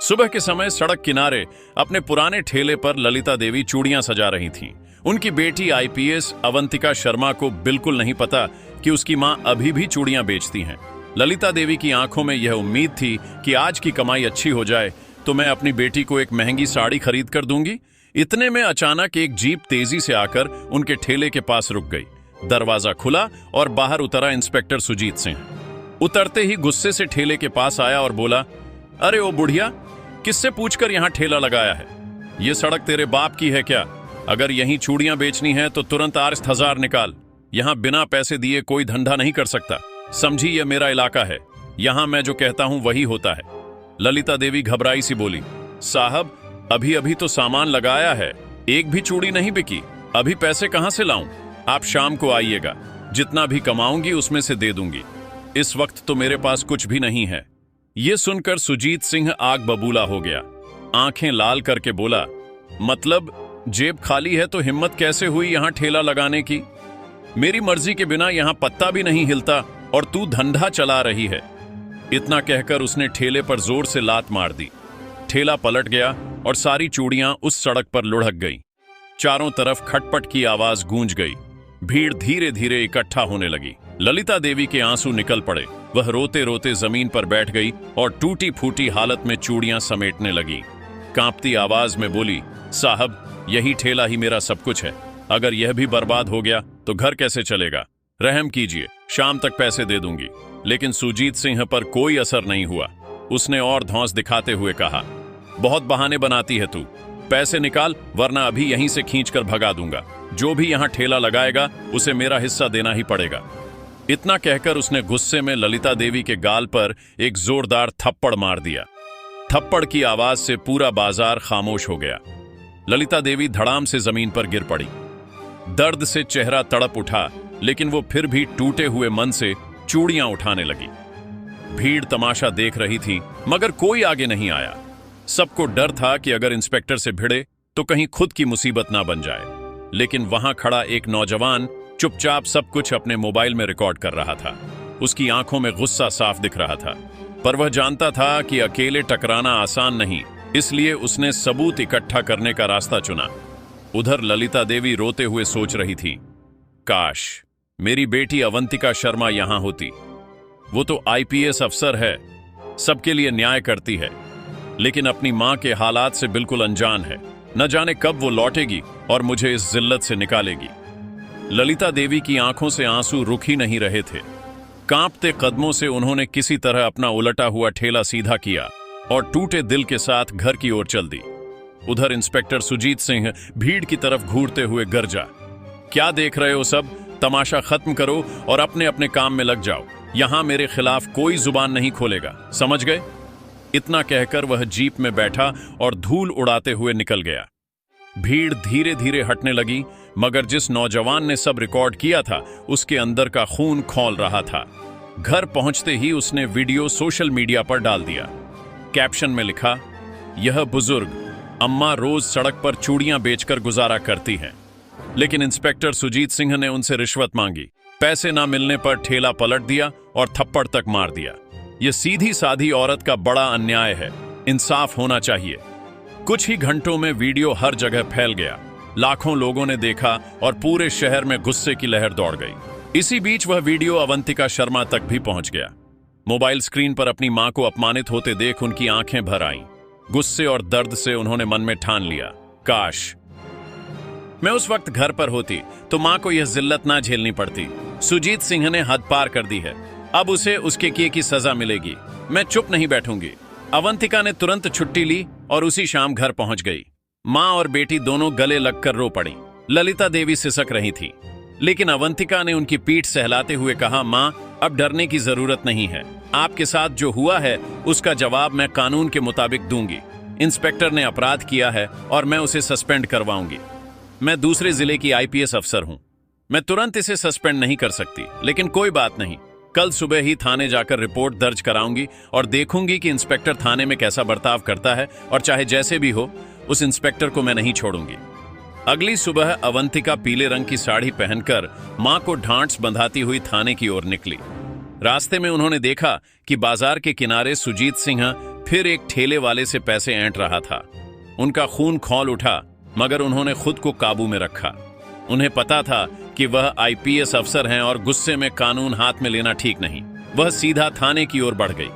सुबह के समय सड़क किनारे अपने पुराने ठेले पर ललिता देवी चूड़ियां सजा रही थीं। उनकी बेटी आईपीएस अवंतिका शर्मा को बिल्कुल नहीं पता कि उसकी मां अभी भी चूड़ियां बेचती हैं। ललिता देवी की आंखों में यह उम्मीद थी कि आज की कमाई अच्छी हो जाए तो मैं अपनी बेटी को एक महंगी साड़ी खरीद कर दूंगी। इतने में अचानक एक जीप तेजी से आकर उनके ठेले के पास रुक गई। दरवाजा खुला और बाहर उतरा इंस्पेक्टर सुजीत सिंह। उतरते ही गुस्से से ठेले के पास आया और बोला, अरे ओ बुढ़िया, किससे पूछकर यहाँ ठेला लगाया है? ये सड़क तेरे बाप की है क्या? अगर यहीं चूड़ियां बेचनी है तो तुरंत आरस्ट 1000 निकाल। यहाँ बिना पैसे दिए कोई धंधा नहीं कर सकता। समझी, यह मेरा इलाका है, यहाँ मैं जो कहता हूँ वही होता है। ललिता देवी घबराई सी बोली, साहब अभी अभी तो सामान लगाया है, एक भी चूड़ी नहीं बिकी। अभी पैसे कहाँ से लाऊं? आप शाम को आइएगा, जितना भी कमाऊंगी उसमें से दे दूंगी। इस वक्त तो मेरे पास कुछ भी नहीं है। ये सुनकर सुजीत सिंह आग बबूला हो गया। आंखें लाल करके बोला, मतलब जेब खाली है तो हिम्मत कैसे हुई यहां ठेला लगाने की? मेरी मर्जी के बिना यहां पत्ता भी नहीं हिलता और तू धंधा चला रही है। इतना कहकर उसने ठेले पर जोर से लात मार दी। ठेला पलट गया और सारी चूड़ियां उस सड़क पर लुढ़क गईं। चारों तरफ खटपट की आवाज गूंज गई। भीड़ धीरे धीरे इकट्ठा होने लगी। ललिता देवी के आंसू निकल पड़े। वह रोते रोते जमीन पर बैठ गई और टूटी फूटी हालत में चूड़ियां समेटने लगी। कांपती आवाज में बोली, साहब यही ठेला ही मेरा सब कुछ है। अगर यह भी बर्बाद हो गया तो घर कैसे चलेगा? रहम कीजिए, शाम तक पैसे दे दूंगी। लेकिन सुजीत सिंह पर कोई असर नहीं हुआ। उसने और धौंस दिखाते हुए कहा, बहुत बहाने बनाती है तू, पैसे निकाल वरना अभी यहीं से खींचकर भगा दूंगा। जो भी यहां ठेला लगाएगा उसे मेरा हिस्सा देना ही पड़ेगा। इतना कहकर उसने गुस्से में ललिता देवी के गाल पर एक जोरदार थप्पड़ मार दिया। थप्पड़ की आवाज से पूरा बाजार खामोश हो गया। ललिता देवी धड़ाम से जमीन पर गिर पड़ी। दर्द से चेहरा तड़प उठा, लेकिन वो फिर भी टूटे हुए मन से चूड़ियां उठाने लगी। भीड़ तमाशा देख रही थी, मगर कोई आगे नहीं आया। सबको डर था कि अगर इंस्पेक्टर से भिड़े तो कहीं खुद की मुसीबत ना बन जाए। लेकिन वहां खड़ा एक नौजवान चुपचाप सब कुछ अपने मोबाइल में रिकॉर्ड कर रहा था। उसकी आंखों में गुस्सा साफ दिख रहा था, पर वह जानता था कि अकेले टकराना आसान नहीं, इसलिए उसने सबूत इकट्ठा करने का रास्ता चुना। उधर ललिता देवी रोते हुए सोच रही थी, काश मेरी बेटी अवंतिका शर्मा यहां होती। वो तो आईपीएस अफसर है, सबके लिए न्याय करती है, लेकिन अपनी मां के हालात से बिल्कुल अनजान है। न जाने कब वो लौटेगी और मुझे इस जिल्लत से निकालेगी। ललिता देवी की आंखों से आंसू रुक ही नहीं रहे थे। कांपते कदमों से उन्होंने किसी तरह अपना उलटा हुआ ठेला सीधा किया और टूटे दिल के साथ घर की ओर चल दी। उधर इंस्पेक्टर सुजीत सिंह भीड़ की तरफ घूरते हुए गरजा, क्या देख रहे हो सब? तमाशा खत्म करो और अपने अपने काम में लग जाओ। यहां मेरे खिलाफ कोई जुबान नहीं खोलेगा, समझ गए? इतना कहकर वह जीप में बैठा और धूल उड़ाते हुए निकल गया। भीड़ धीरे धीरे हटने लगी, मगर जिस नौजवान ने सब रिकॉर्ड किया था उसके अंदर का खून खौल रहा था। घर पहुंचते ही उसने वीडियो सोशल मीडिया पर डाल दिया। कैप्शन में लिखा, यह बुजुर्ग अम्मा रोज सड़क पर चूड़ियां बेचकर गुजारा करती हैं, लेकिन इंस्पेक्टर सुजीत सिंह ने उनसे रिश्वत मांगी। पैसे ना मिलने पर ठेला पलट दिया और थप्पड़ तक मार दिया। यह सीधी साधी औरत का बड़ा अन्याय है, इंसाफ होना चाहिए। कुछ ही घंटों में वीडियो हर जगह फैल गया। लाखों लोगों ने देखा और पूरे शहर में गुस्से की लहर दौड़ गई। इसी बीच वह वीडियो अवंतिका शर्मा तक भी पहुंच गया। मोबाइल स्क्रीन पर अपनी मां को अपमानित होते देख उनकी आंखें भर आईं। गुस्से और दर्द से उन्होंने मन में ठान लिया, काश मैं उस वक्त घर पर होती तो मां को यह जिल्लत ना झेलनी पड़ती। सुजीत सिंह ने हद पार कर दी है, अब उसे उसके किए की सजा मिलेगी। मैं चुप नहीं बैठूंगी। अवंतिका ने तुरंत छुट्टी ली और उसी शाम घर पहुंच गई। मां और बेटी दोनों गले लगकर रो पड़ी। ललिता देवी सिसक रही थी, लेकिन अवंतिका ने उनकी पीठ सहलाते हुए कहा, मां अब डरने की जरूरत नहीं है। आपके साथ जो हुआ है उसका जवाब मैं कानून के मुताबिक दूंगी। इंस्पेक्टर ने अपराध किया है और मैं उसे सस्पेंड करवाऊंगी। मैं दूसरे जिले की आईपीएस अफसर हूं, मैं तुरंत इसे सस्पेंड नहीं कर सकती, लेकिन कोई बात नहीं, कल सुबह ही थाने जाकर रिपोर्ट दर्ज कराऊंगी और देखूंगी कि इंस्पेक्टर थाने में कैसा बर्ताव करता है, और चाहे जैसे भी हो उस इंस्पेक्टर को मैं नहीं छोड़ूंगी। अगली सुबह अवंतिका पीले रंग की साड़ी पहनकर मां को ढांढस बंधाती हुई थाने की ओर निकली। रास्ते में उन्होंने देखा कि बाजार के किनारे सुजीत सिंह फिर एक ठेले वाले से पैसे ऐंठ रहा था। उनका खून खौल उठा, मगर उन्होंने खुद को काबू में रखा। उन्हें पता था कि वह आईपीएस अफसर हैं और गुस्से में कानून हाथ में लेना ठीक नहीं। वह सीधा थाने की ओर बढ़ गई।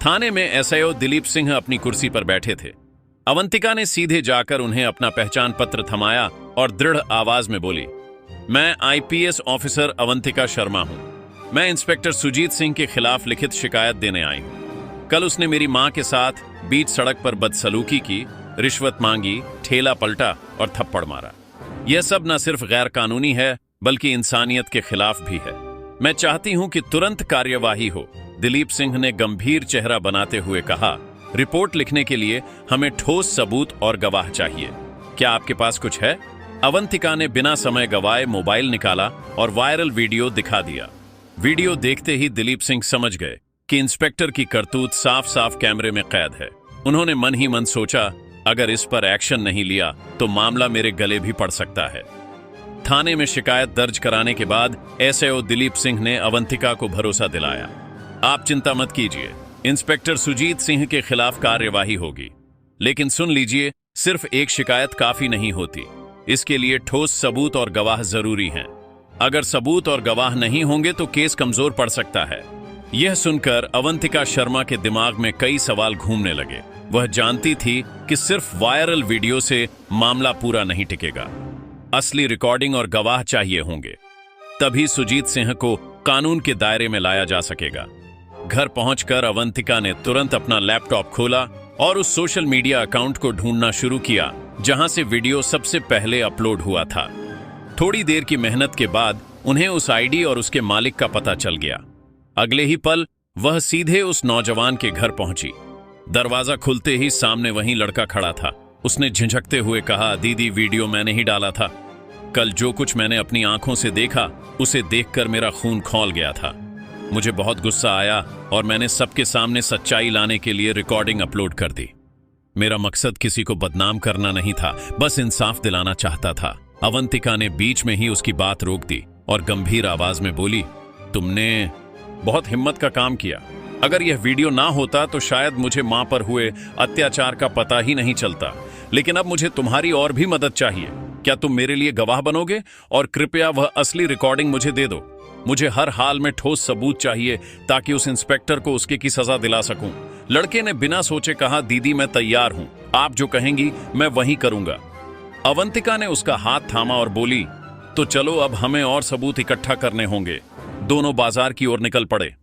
थाने में एसआईओ दिलीप सिंह अपनी कुर्सी पर बैठे थे। अवंतिका ने सीधे जाकर उन्हें अपना पहचान पत्र थमाया और दृढ़ आवाज में बोली, मैं आईपीएस ऑफिसर अवंतिका शर्मा हूं। मैं इंस्पेक्टर सुजीत सिंह के खिलाफ लिखित शिकायत देने आई हूं। कल उसने मेरी मां के साथ बीच सड़क पर बदसलूकी की, रिश्वत मांगी, ठेला पलटा और थप्पड़ मारा। यह सब न सिर्फ गैर कानूनी है बल्कि इंसानियत के खिलाफ भी है। मैं चाहती हूं कि तुरंत कार्यवाही हो। दिलीप सिंह ने गंभीर चेहरा बनाते हुए कहा, रिपोर्ट लिखने के लिए हमें ठोस सबूत और गवाह चाहिए। क्या आपके पास कुछ है? अवंतिका ने बिना समय गवाए मोबाइल निकाला और वायरल वीडियो दिखा दिया। वीडियो देखते ही दिलीप सिंह समझ गए कि इंस्पेक्टर की करतूत साफ साफ कैमरे में कैद है। उन्होंने मन ही मन सोचा, अगर इस पर एक्शन नहीं लिया तो मामला मेरे गले भी पड़ सकता है। थाने में शिकायत दर्ज कराने के बाद एसआईओ दिलीप सिंह ने अवंतिका को भरोसा दिलाया, आप चिंता मत कीजिए, इंस्पेक्टर सुजीत सिंह के खिलाफ कार्यवाही होगी। लेकिन सुन लीजिए, सिर्फ एक शिकायत काफी नहीं होती, इसके लिए ठोस सबूत और गवाह जरूरी हैं। अगर सबूत और गवाह नहीं होंगे तो केस कमजोर पड़ सकता है। यह सुनकर अवंतिका शर्मा के दिमाग में कई सवाल घूमने लगे। वह जानती थी कि सिर्फ वायरल वीडियो से मामला पूरा नहीं टिकेगा। असली रिकॉर्डिंग और गवाह चाहिए होंगे, तभी सुजीत सिंह को कानून के दायरे में लाया जा सकेगा। घर पहुंचकर अवंतिका ने तुरंत अपना लैपटॉप खोला और उस सोशल मीडिया अकाउंट को ढूंढना शुरू किया जहां से वीडियो सबसे पहले अपलोड हुआ था। थोड़ी देर की मेहनत के बाद उन्हें उस आईडी और उसके मालिक का पता चल गया। अगले ही पल वह सीधे उस नौजवान के घर पहुंची। दरवाजा खुलते ही सामने वही लड़का खड़ा था। उसने झिझकते हुए कहा, दीदी, वीडियो मैंने ही डाला था। कल जो कुछ मैंने अपनी आंखों से देखा उसे देखकर मेरा खून खौल गया था। मुझे बहुत गुस्सा आया और मैंने सबके सामने सच्चाई लाने के लिए रिकॉर्डिंग अपलोड कर दी। मेरा मकसद किसी को बदनाम करना नहीं था, बस इंसाफ दिलाना चाहता था। अवंतिका ने बीच में ही उसकी बात रोक दी और गंभीर आवाज में बोली, तुमने बहुत हिम्मत का काम किया। अगर यह वीडियो ना होता तो शायद मुझे मां पर हुए अत्याचार का पता ही नहीं चलता। लेकिन अब मुझे तुम्हारी और भी मदद चाहिए। क्या तुम मेरे लिए गवाह बनोगे? और कृपया वह असली रिकॉर्डिंग मुझे दे दो। मुझे हर हाल में ठोस सबूत चाहिए ताकि उस इंस्पेक्टर को उसके की सजा दिला सकूं। लड़के ने बिना सोचे कहा, दीदी, मैं तैयार हूं। आप जो कहेंगी मैं वही करूंगा। अवंतिका ने उसका हाथ थामा और बोली, तो चलो, अब हमें और सबूत इकट्ठा करने होंगे। दोनों बाजार की ओर निकल पड़े।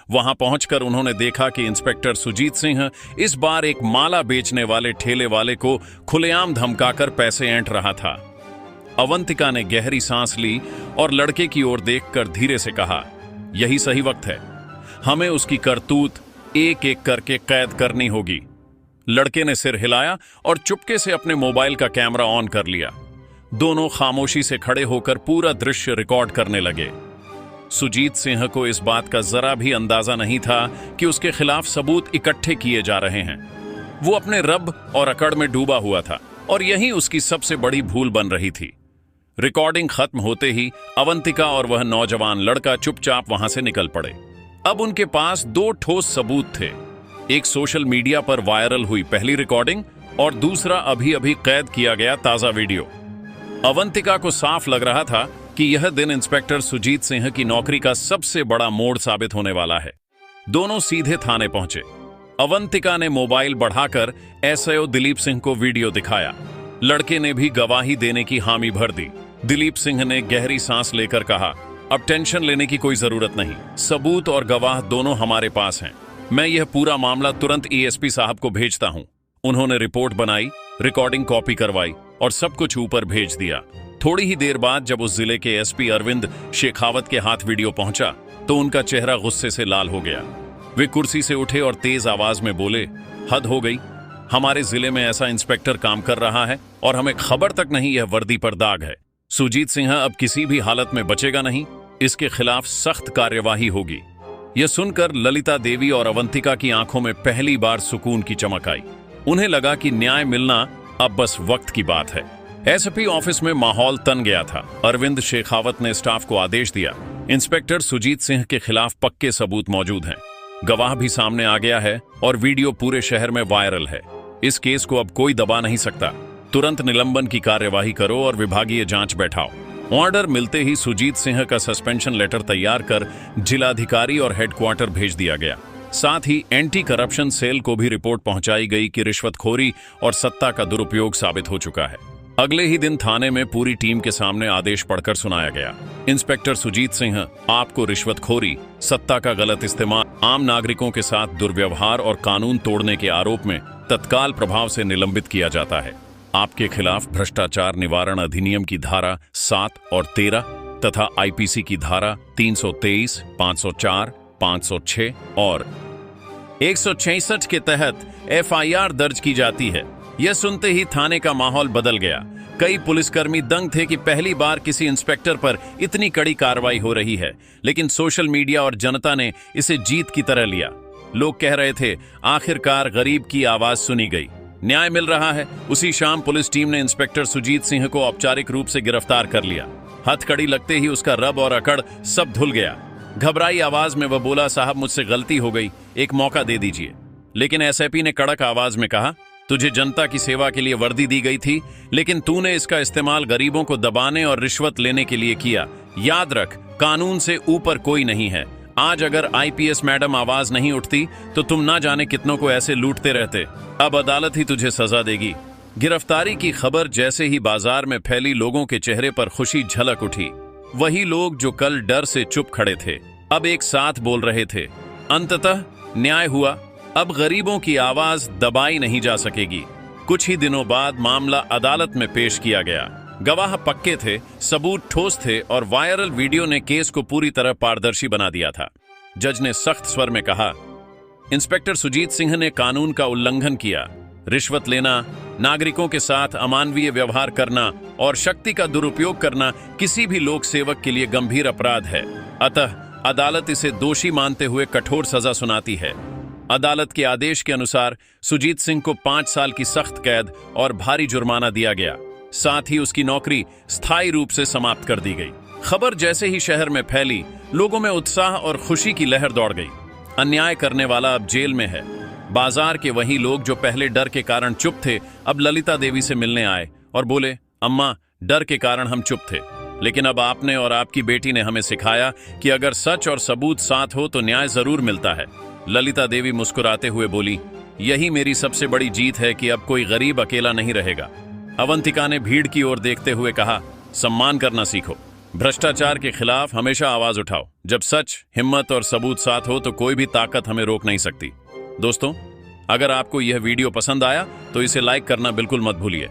वहां पहुंचकर उन्होंने देखा कि इंस्पेक्टर सुजीत सिंह इस बार एक माला बेचने वाले ठेले वाले को खुलेआम धमकाकर पैसे ऐंठ रहा था। अवंतिका ने गहरी सांस ली और लड़के की ओर देखकर धीरे से कहा, यही सही वक्त है। हमें उसकी करतूत एक एक करके कैद करनी होगी। लड़के ने सिर हिलाया और चुपके से अपने मोबाइल का कैमरा ऑन कर लिया। दोनों खामोशी से खड़े होकर पूरा दृश्य रिकॉर्ड करने लगे। सुजीत सिंह को इस बात का जरा भी अंदाजा नहीं था कि उसके खिलाफ सबूत इकट्ठे किए जा रहे हैं। वो अपने रब और अकड़ में डूबा हुआ था और यही उसकी सबसे बड़ी भूल बन रही थी। रिकॉर्डिंग खत्म होते ही अवंतिका और वह नौजवान लड़का चुपचाप वहां से निकल पड़े। अब उनके पास दो ठोस सबूत थे, एक सोशल मीडिया पर वायरल हुई पहली रिकॉर्डिंग और दूसरा अभी अभी कैद किया गया ताजा वीडियो। अवंतिका को साफ लग रहा था कि यह दिन इंस्पेक्टर सुजीत सिंह की नौकरी का सबसे बड़ा मोड़ साबित होने वाला है। दोनों सीधे थाने पहुंचे। अवंतिका ने मोबाइल बढ़ाकर एसआईओ दिलीप सिंह को वीडियो दिखाया। लड़के ने भी गवाही देने की हामी भर दी। दिलीप सिंह ने गहरी सांस लेकर कहा, अब टेंशन लेने की कोई जरूरत नहीं, सबूत और गवाह दोनों हमारे पास हैं। मैं यह पूरा मामला तुरंत एएसपी साहब को भेजता हूं। उन्होंने रिपोर्ट बनाई, रिकॉर्डिंग कॉपी करवाई और सब कुछ ऊपर भेज दिया। थोड़ी ही देर बाद जब उस जिले के एसपी अरविंद शेखावत के हाथ वीडियो पहुंचा तो उनका चेहरा गुस्से से लाल हो गया। वे कुर्सी से उठे और तेज आवाज में बोले, हद हो गई। हमारे जिले में ऐसा इंस्पेक्टर काम कर रहा है और हमें खबर तक नहीं यह वर्दी पर दाग है। सुजीत सिंह अब किसी भी हालत में बचेगा नहीं। इसके खिलाफ सख्त कार्यवाही होगी। यह सुनकर ललिता देवी और अवंतिका की आंखों में पहली बार सुकून की चमक आई। उन्हें लगा कि न्याय मिलना अब बस वक्त की बात है। एसपी ऑफिस में माहौल तन गया था। अरविंद शेखावत ने स्टाफ को आदेश दिया, इंस्पेक्टर सुजीत सिंह के खिलाफ पक्के सबूत मौजूद हैं। गवाह भी सामने आ गया है और वीडियो पूरे शहर में वायरल है। इस केस को अब कोई दबा नहीं सकता। तुरंत निलंबन की कार्यवाही करो और विभागीय जांच बैठाओ। ऑर्डर मिलते ही सुजीत सिंह का सस्पेंशन लेटर तैयार कर जिलाधिकारी और हेडक्वार्टर भेज दिया गया। साथ ही एंटी करप्शन सेल को भी रिपोर्ट पहुंचाई गई कि रिश्वतखोरी और सत्ता का दुरुपयोग साबित हो चुका है। अगले ही दिन थाने में पूरी टीम के सामने आदेश पढ़कर सुनाया गया। इंस्पेक्टर सुजीत सिंह, आपको रिश्वतखोरी, सत्ता का गलत इस्तेमाल, आम नागरिकों के साथ दुर्व्यवहार और कानून तोड़ने के आरोप में तत्काल प्रभाव से निलंबित किया जाता है। आपके खिलाफ भ्रष्टाचार निवारण अधिनियम की धारा 7 और 13 तथा आईपीसी की धारा 323, 504, 506 और 166 के तहत एफआईआर दर्ज की जाती है। यह सुनते ही थाने का माहौल बदल गया। कई पुलिसकर्मी दंग थे कि पहली बार किसी इंस्पेक्टर पर इतनी कड़ी कार्रवाई हो रही है, लेकिन सोशल मीडिया और जनता ने इसे जीत की तरह लिया। लोग कह रहे थे, आखिरकार गरीब की आवाज सुनी गई, न्याय मिल रहा है। उसी शाम पुलिस टीम ने इंस्पेक्टर सुजीत सिंह को औपचारिक रूप से गिरफ्तार कर लिया। हथकड़ी लगते ही उसका रब और अकड़ सब धुल गया। घबराई आवाज में वह बोला, साहब मुझसे गलती हो गई, एक मौका दे दीजिए। लेकिन एसआईपी ने कड़क आवाज में कहा, तुझे जनता की सेवा के लिए वर्दी दी गई थी, लेकिन तूने इसका इस्तेमाल गरीबों को दबाने और रिश्वत लेने के लिए किया। याद रख, कानून से ऊपर कोई नहीं है। आज अगर आईपीएस मैडम आवाज नहीं उठती तो तुम ना जाने कितनों को ऐसे लूटते रहते। अब अदालत ही तुझे सजा देगी। गिरफ्तारी की खबर जैसे ही बाजार में फैली, लोगों के चेहरे पर खुशी झलक उठी। वही लोग जो कल डर से चुप खड़े थे, अब एक साथ बोल रहे थे, अंततः न्याय हुआ। अब गरीबों की आवाज दबाई नहीं जा सकेगी। कुछ ही दिनों बाद मामला अदालत में पेश किया गया। गवाह पक्के थे, सबूत ठोस थे और वायरल वीडियो ने केस को पूरी तरह पारदर्शी बना दिया था। जज ने सख्त स्वर में कहा, इंस्पेक्टर सुजीत सिंह ने कानून का उल्लंघन किया। रिश्वत लेना, नागरिकों के साथ अमानवीय व्यवहार करना और शक्ति का दुरुपयोग करना किसी भी लोक सेवक के लिए गंभीर अपराध है। अतः अदालत इसे दोषी मानते हुए कठोर सजा सुनाती है। अदालत के आदेश के अनुसार सुजीत सिंह को 5 साल की सख्त कैद और भारी जुर्माना दिया गया। साथ ही उसकी नौकरी स्थायी रूप से समाप्त कर दी गई। खबर जैसे ही शहर में फैली, लोगों में उत्साह और खुशी की लहर दौड़ गई। अन्याय करने वाला अब जेल में है। बाजार के वही लोग जो पहले डर के कारण चुप थे, अब ललिता देवी से मिलने आए और बोले, अम्मा, डर के कारण हम चुप थे, लेकिन अब आपने और आपकी बेटी ने हमें सिखाया कि अगर सच और सबूत साथ हो तो न्याय जरूर मिलता है। ललिता देवी मुस्कुराते हुए बोली, यही मेरी सबसे बड़ी जीत है कि अब कोई गरीब अकेला नहीं रहेगा। अवंतिका ने भीड़ की ओर देखते हुए कहा, सम्मान करना सीखो, भ्रष्टाचार के खिलाफ हमेशा आवाज उठाओ। जब सच, हिम्मत और सबूत साथ हो तो कोई भी ताकत हमें रोक नहीं सकती। दोस्तों, अगर आपको यह वीडियो पसंद आया तो इसे लाइक करना बिल्कुल मत भूलिए।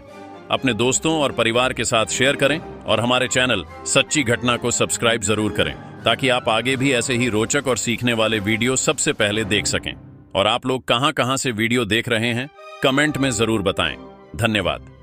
अपने दोस्तों और परिवार के साथ शेयर करें और हमारे चैनल सच्ची घटना को सब्सक्राइब जरूर करें, ताकि आप आगे भी ऐसे ही रोचक और सीखने वाले वीडियो सबसे पहले देख सकें। और आप लोग कहां-कहां से वीडियो देख रहे हैं, कमेंट में जरूर बताएं। धन्यवाद।